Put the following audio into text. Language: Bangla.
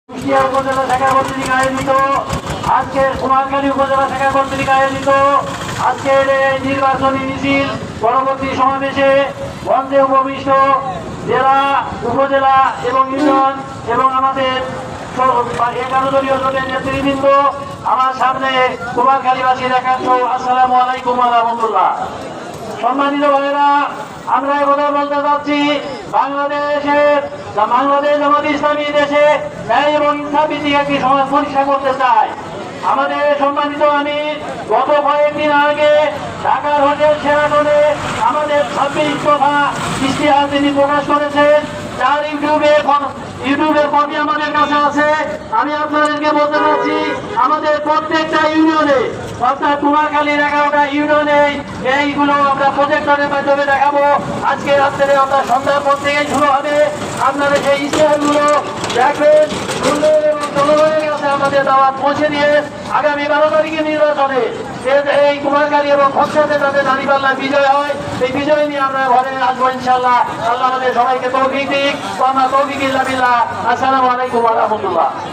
কুষ্টিয়া উপজেলা শাখা কর্তৃক আয়োজিত আজকের কুমারখালী উপজেলা শাখা কর্তৃক আয়োজিত আজকের এই নির্বাচনী মিছিল পরবর্তী সমাবেশে মঞ্চে উপবিষ্ট জেলা উপজেলা এবং ইউনিয়ন এবং আমাদের 11 দলীয় জোটের নেতৃবৃন্দ, আমার সামনে কুমারখালীবাসীর একাংশ, আসসালামু আলাইকুম ওয়া রাহমাতুল্লাহ। সম্মানিত ভাইয়েরা, আমরা এই কথা বলতে চাচ্ছি, বাংলাদেশ জামাত ইসলামী দেশে ন্যায় এবং ইনসাফ ভিত্তিক একটি সমাজ প্রতিষ্ঠা করতে চায়। আমাদের সম্মানিত আমির গত কয়েকদিন আগে ঢাকার হোটেল শেরাটনে আমাদের 26 দফা ইশতেহার তিনি প্রকাশ করেছেন, যার ইউটিউবের কপি আমাদের কাছে আছে। আমি আপনাদেরকে বলতে চাচ্ছি, আমাদের প্রত্যেকটা ইউনিয়নে অর্থাৎ কুমারখালীর 11টা ইউনিয়নে এইগুলো আমরা প্রজেক্টরের মাধ্যমে দেখাবো। আজকে রাত্রে অর্থাৎ সন্ধ্যার পর থেকেই শুরু হবে। আপনারা সেই ইশতেহারগুলো দেখবেন, শুনবেন এবং জনগণের কাছে আমাদের দাওয়াত পৌঁছে দিয়ে আগামী 12 তারিখের নির্বাচনে এই কুমারখালী এবং খোকসাতে যাতে দাঁড়িপাল্লা বিজয় হয়, সেই বিজয় নিয়ে আমরা ঘরে আসবো ইনশাআল্লাহ। আল্লাহ আমাদের সবাইকে তৌফিক দিক। আসসালামু আলাইকুম ওয়া রাহমাতুল্লাহ।